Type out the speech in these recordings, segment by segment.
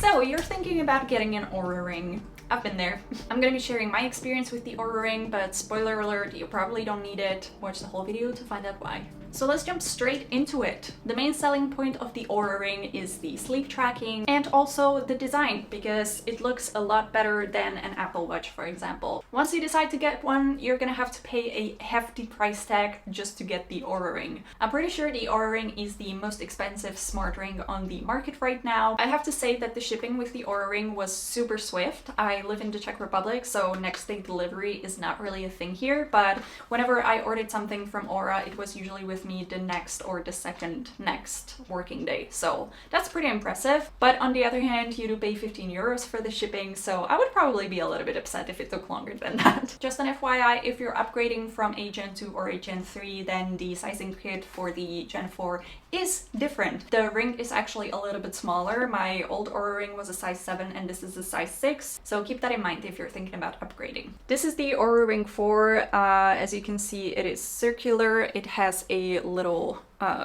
So you're thinking about getting an Oura Ring. I've been there. I'm gonna be sharing my experience with the Oura Ring, but spoiler alert, you probably don't need it. Watch the whole video to find out why. So let's jump straight into it. The main selling point of the Oura Ring is the sleep tracking and also the design, because it looks a lot better than an Apple Watch, for example. Once you decide to get one, you're gonna have to pay a hefty price tag just to get the Oura Ring. I'm pretty sure the Oura Ring is the most expensive smart ring on the market right now. I have to say that the shipping with the Oura Ring was super swift. I live in the Czech Republic, so next day delivery is not really a thing here, but whenever I ordered something from Oura, it was usually with me the next or the second next working day. So that's pretty impressive. But on the other hand, you do pay 15 euros for the shipping, so I would probably be a little bit upset if it took longer than that. Just an FYI, if you're upgrading from a Gen 2 or a Gen 3, then the sizing kit for the Gen 4 is different. The ring is actually a little bit smaller. My old Oura Ring was a size 7 and this is a size 6, so keep that in mind if you're thinking about upgrading. This is the Oura Ring 4. As you can see, it is circular. It has a little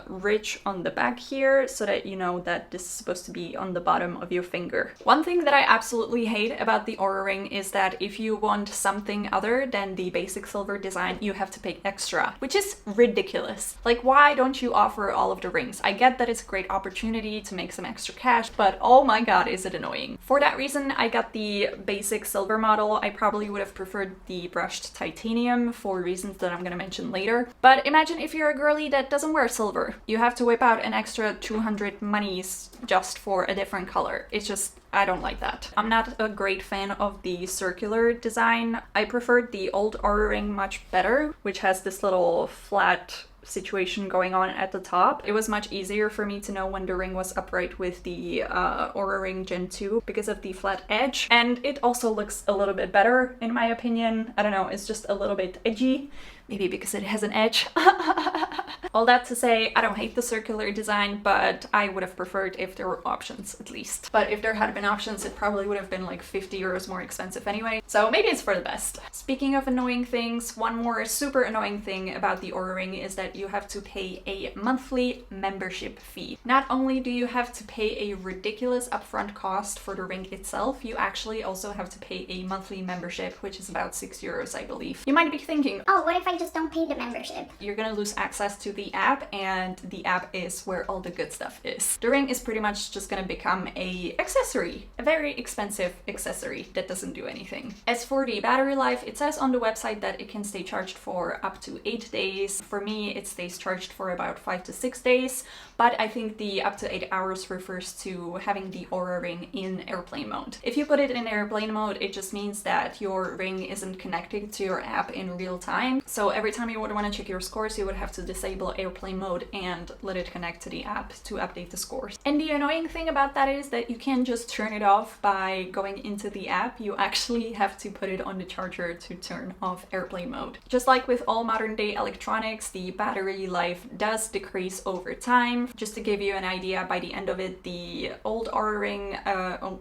ridge on the back here so that you know that this is supposed to be on the bottom of your finger. One thing that I absolutely hate about the Oura Ring is that if you want something other than the basic silver design, you have to pay extra, which is ridiculous. Like, why don't you offer all of the rings? I get that it's a great opportunity to make some extra cash, but oh my god, is it annoying. For that reason, I got the basic silver model. I probably would have preferred the brushed titanium for reasons that I'm gonna mention later. But imagine if you're a girly that doesn't wear silver. You have to whip out an extra 200 monies just for a different color. It's just, I don't like that. I'm not a great fan of the circular design. I preferred the old Oura Ring much better, which has this little flat situation going on at the top. It was much easier for me to know when the ring was upright with the Oura Ring Gen 2 because of the flat edge, and it also looks a little bit better in my opinion. I don't know, it's just a little bit edgy, maybe because it has an edge. All that to say, I don't hate the circular design, but I would have preferred if there were options at least. But if there had been options, it probably would have been like 50 euros more expensive anyway, so maybe it's for the best. Speaking of annoying things, one more super annoying thing about the Oura Ring is that you have to pay a monthly membership fee. Not only do you have to pay a ridiculous upfront cost for the ring itself, you actually also have to pay a monthly membership, which is about 6 euros, I believe. You might be thinking, oh, what if I just don't pay the membership? You're gonna lose access to the app, and the app is where all the good stuff is. The ring is pretty much just gonna become a accessory, a very expensive accessory that doesn't do anything. As for the battery life, it says on the website that it can stay charged for up to 8 days. For me, it stays charged for about 5 to 6 days, but I think the up to 8 hours refers to having the Oura Ring in airplane mode. If you put it in airplane mode, it just means that your ring isn't connected to your app in real time. So every time you would want to check your scores, you would have to disable airplane mode and let it connect to the app to update the scores. And the annoying thing about that is that you can't just turn it off by going into the app. You actually have to put it on the charger to turn off airplane mode. Just like with all modern day electronics, the battery life does decrease over time. Just to give you an idea, by the end of it, the old Oura Ring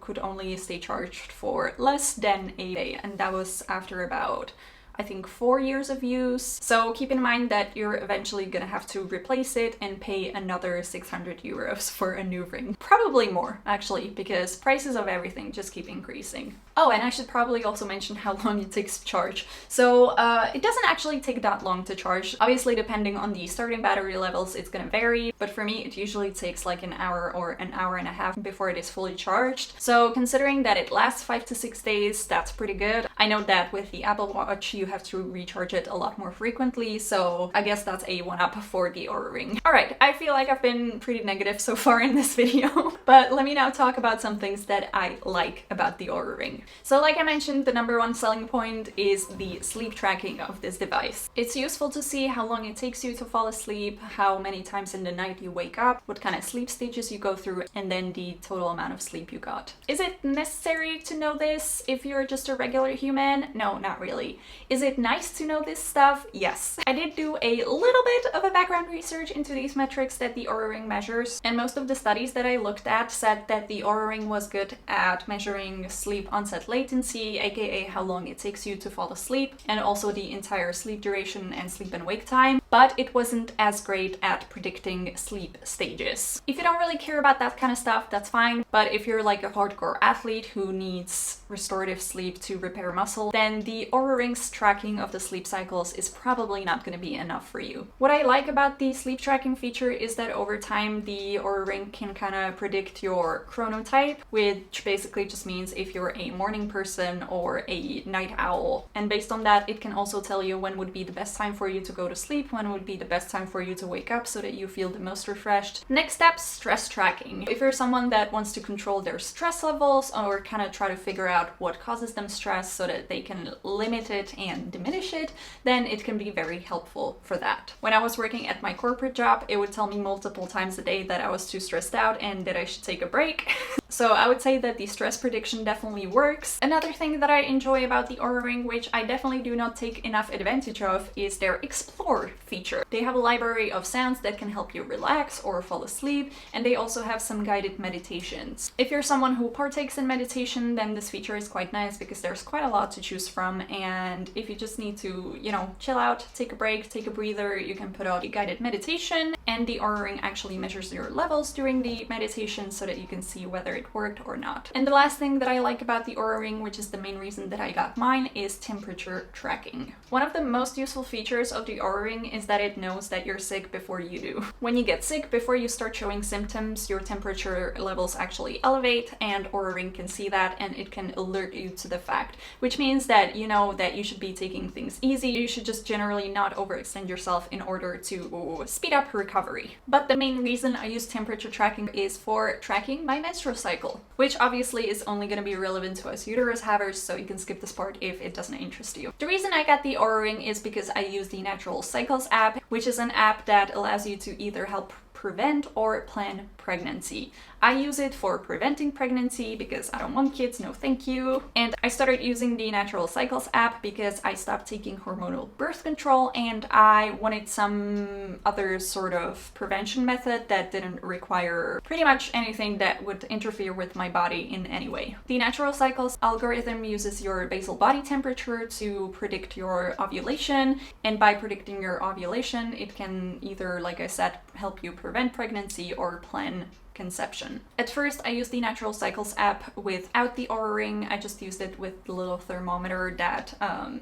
could only stay charged for less than a day, and that was after about, I think, 4 years of use. So keep in mind that you're eventually gonna have to replace it and pay another 600 euros for a new ring. Probably more, actually, because prices of everything just keep increasing. Oh, and I should probably also mention how long it takes to charge. So it doesn't actually take that long to charge. Obviously, depending on the starting battery levels, it's gonna vary, but for me, it usually takes like an hour or an hour and a half before it is fully charged. So considering that it lasts 5 to 6 days, that's pretty good. I know that with the Apple Watch, you have to recharge it a lot more frequently, so I guess that's a one-up for the Oura Ring. Alright, I feel like I've been pretty negative so far in this video, but let me now talk about some things that I like about the Oura Ring. So like I mentioned, the number one selling point is the sleep tracking of this device. It's useful to see how long it takes you to fall asleep, how many times in the night you wake up, what kind of sleep stages you go through, and then the total amount of sleep you got. Is it necessary to know this if you're just a regular human? No, not really. Is it nice to know this stuff? Yes. I did do a little bit of a background research into these metrics that the Oura Ring measures, and most of the studies that I looked at said that the Oura Ring was good at measuring sleep onset latency, aka how long it takes you to fall asleep, and also the entire sleep duration and sleep and wake time, but it wasn't as great at predicting sleep stages. If you don't really care about that kind of stuff, that's fine, but if you're like a hardcore athlete who needs restorative sleep to repair muscle, then the Oura Ring's tracking of the sleep cycles is probably not going to be enough for you. What I like about the sleep tracking feature is that over time the Oura Ring can kind of predict your chronotype, which basically just means if you're a morning person or a night owl. And based on that, it can also tell you when would be the best time for you to go to sleep, when would be the best time for you to wake up so that you feel the most refreshed. Next step, stress tracking. If you're someone that wants to control their stress levels or kind of try to figure out what causes them stress so that they can limit it and diminish it, then it can be very helpful for that. When I was working at my corporate job, it would tell me multiple times a day that I was too stressed out and that I should take a break. So I would say that the stress prediction definitely works. Another thing that I enjoy about the Oura Ring, which I definitely do not take enough advantage of, is their Explore feature. They have a library of sounds that can help you relax or fall asleep, and they also have some guided meditations. If you're someone who partakes in meditation, then this feature is quite nice because there's quite a lot to choose from, and if you just need to, you know, chill out, take a break, take a breather, you can put out a guided meditation, and the Oura Ring actually measures your levels during the meditation so that you can see whether it worked or not. And the last thing that I like about the Oura Ring, which is the main reason that I got mine, is temperature tracking. One of the most useful features of the Oura Ring is that it knows that you're sick before you do. When you get sick, before you start showing symptoms, your temperature levels actually elevate, and Oura Ring can see that and it can alert you to the fact, which means that you know that you should be taking things easy. You should just generally not overextend yourself in order to speed up recovery. But the main reason I use temperature tracking is for tracking my menstrual cycle, which obviously is only going to be relevant to us uterus havers, so you can skip this part if it doesn't interest you. The reason I got the Oura Ring is because I use the Natural Cycles app, which is an app that allows you to either help prevent or plan pregnancy. I use it for preventing pregnancy because I don't want kids, no thank you. And I started using the Natural Cycles app because I stopped taking hormonal birth control and I wanted some other sort of prevention method that didn't require pretty much anything that would interfere with my body in any way. The Natural Cycles algorithm uses your basal body temperature to predict your ovulation, and by predicting your ovulation, it can either, like I said, help you prevent pregnancy or plan conception. At first, I used the Natural Cycles app without the Oura Ring. I just used it with the little thermometer that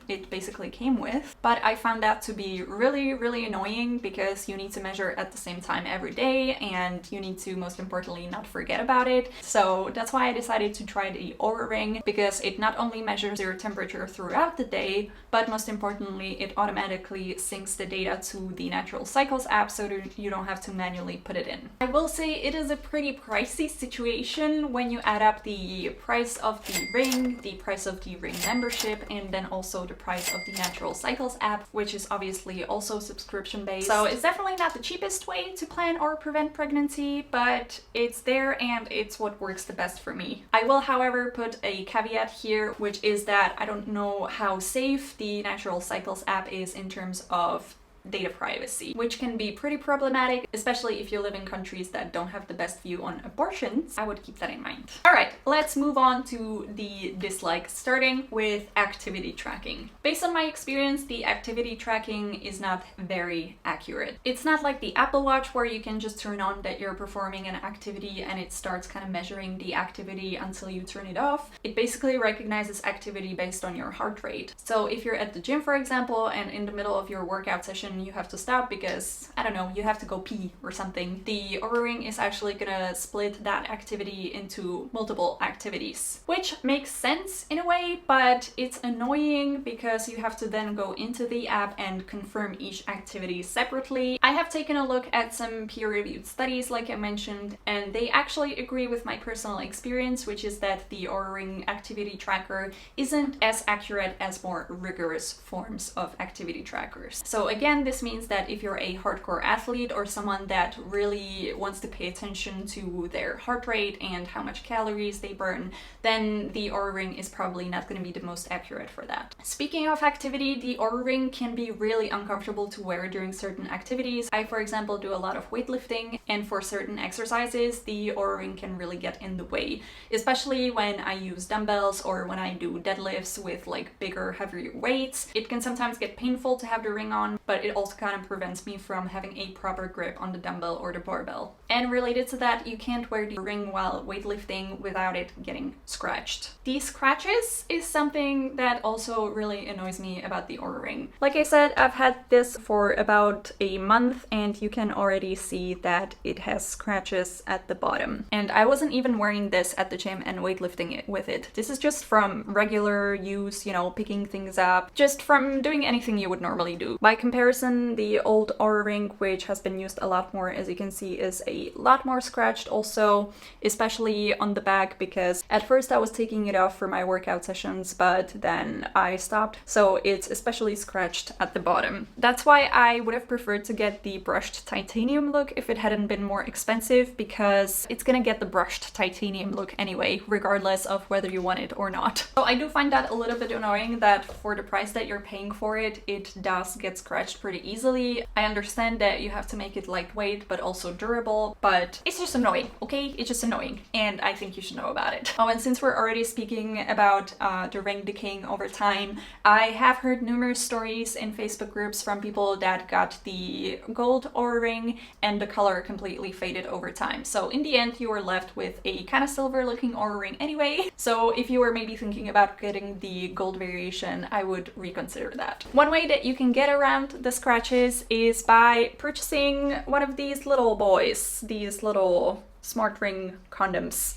it basically came with. But I found that to be really, really annoying because you need to measure at the same time every day and you need to, most importantly, not forget about it. So that's why I decided to try the Oura Ring, because it not only measures your temperature throughout the day, but most importantly, it automatically syncs the data to the Natural Cycles app so that you don't have to manually put it in. I will say it is a pretty pricey situation when you add up the price of the ring, the price of the ring membership, and then also the price of the Natural Cycles app, which is obviously also subscription based. So it's definitely not the cheapest way to plan or prevent pregnancy, but it's there and it's what works the best for me. I will, however, put a caveat here, which is that I don't know how safe the Natural Cycles app is in terms of data privacy, which can be pretty problematic, especially if you live in countries that don't have the best view on abortions. I would keep that in mind. All right, let's move on to the dislikes, starting with activity tracking. Based on my experience, the activity tracking is not very accurate. It's not like the Apple Watch where you can just turn on that you're performing an activity and it starts kind of measuring the activity until you turn it off. It basically recognizes activity based on your heart rate. So if you're at the gym, for example, and in the middle of your workout session you have to stop because, I don't know, you have to go pee or something, the Oura Ring is actually gonna split that activity into multiple activities, which makes sense in a way, but it's annoying because you have to then go into the app and confirm each activity separately. I have taken a look at some peer-reviewed studies, like I mentioned, and they actually agree with my personal experience, which is that the Oura Ring activity tracker isn't as accurate as more rigorous forms of activity trackers. So again, time, this means that if you're a hardcore athlete or someone that really wants to pay attention to their heart rate and how much calories they burn, then the Oura Ring is probably not going to be the most accurate for that. Speaking of activity, the Oura Ring can be really uncomfortable to wear during certain activities. I, for example, do a lot of weightlifting, and for certain exercises, the Oura Ring can really get in the way, especially when I use dumbbells or when I do deadlifts with like bigger, heavier weights. It can sometimes get painful to have the ring on, but it also kind of prevents me from having a proper grip on the dumbbell or the barbell. And related to that, you can't wear the ring while weightlifting without it getting scratched. These scratches is something that also really annoys me about the Oura Ring. Like I said, I've had this for about a month and you can already see that it has scratches at the bottom. And I wasn't even wearing this at the gym and weightlifting it with it. This is just from regular use, you know, picking things up, just from doing anything you would normally do. By comparison, the old Oura Ring, which has been used a lot more, as you can see, is a lot more scratched also, especially on the back, because at first I was taking it off for my workout sessions, but then I stopped, so it's especially scratched at the bottom. That's why I would have preferred to get the brushed titanium look if it hadn't been more expensive, because it's gonna get the brushed titanium look anyway, regardless of whether you want it or not. So I do find that a little bit annoying that for the price that you're paying for it, it does get scratched pretty easily. I understand that you have to make it lightweight but also durable, but it's just annoying, okay? It's just annoying, and I think you should know about it. Oh, and since we're already speaking about the ring decaying over time, I have heard numerous stories in Facebook groups from people that got the gold Oura Ring and the color completely faded over time. So in the end, you were left with a kind of silver looking Oura Ring anyway. So if you were maybe thinking about getting the gold variation, I would reconsider that. One way that you can get around the scratches is by purchasing one of these little boys, these little smart ring condoms.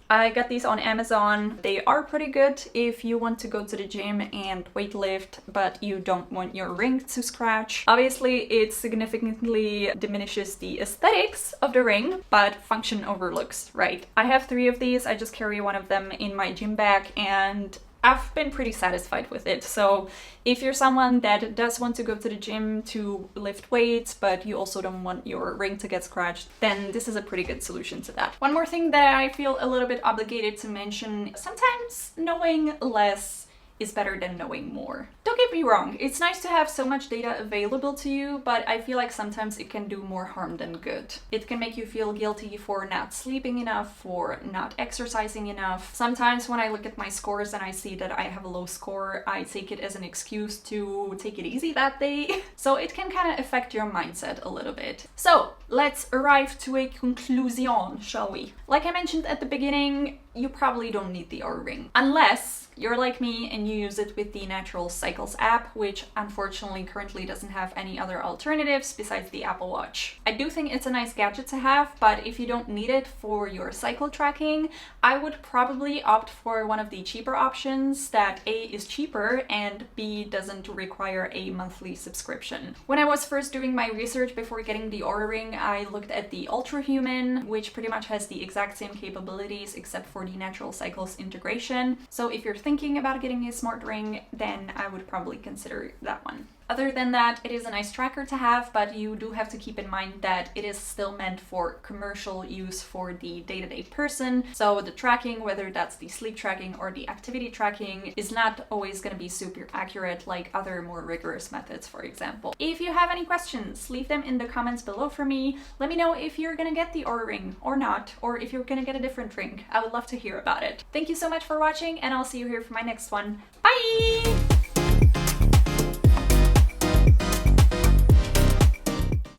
I got these on Amazon. They are pretty good if you want to go to the gym and weightlift, but you don't want your ring to scratch. Obviously, it significantly diminishes the aesthetics of the ring, but function over looks, right? I have 3 of these. I just carry one of them in my gym bag, and I've been pretty satisfied with it. So if you're someone that does want to go to the gym to lift weights, but you also don't want your ring to get scratched, then this is a pretty good solution to that. One more thing that I feel a little bit obligated to mention, sometimes knowing less is better than knowing more. Don't get me wrong, it's nice to have so much data available to you, but I feel like sometimes it can do more harm than good. It can make you feel guilty for not sleeping enough, for not exercising enough. Sometimes when I look at my scores and I see that I have a low score, I take it as an excuse to take it easy that day. So it can kind of affect your mindset a little bit. So let's arrive to a conclusion, shall we? Like I mentioned at the beginning, you probably don't need the Oura Ring, unless you're like me and you use it with the Natural Cycles app, which unfortunately currently doesn't have any other alternatives besides the Apple Watch. I do think it's a nice gadget to have, but if you don't need it for your cycle tracking, I would probably opt for one of the cheaper options that A is cheaper and B doesn't require a monthly subscription. When I was first doing my research before getting the Oura Ring, I looked at the Ultra Human, which pretty much has the exact same capabilities except for the Natural Cycles integration. So if you're thinking about getting a smart ring, then I would probably consider that one. Other than that, it is a nice tracker to have, but you do have to keep in mind that it is still meant for commercial use for the day-to-day person. So the tracking, whether that's the sleep tracking or the activity tracking, is not always going to be super accurate like other more rigorous methods, for example. If you have any questions, leave them in the comments below for me. Let me know if you're gonna get the Oura Ring or not, or if you're gonna get a different ring. I would love to hear about it. Thank you so much for watching, and I'll see you here for my next one. Bye!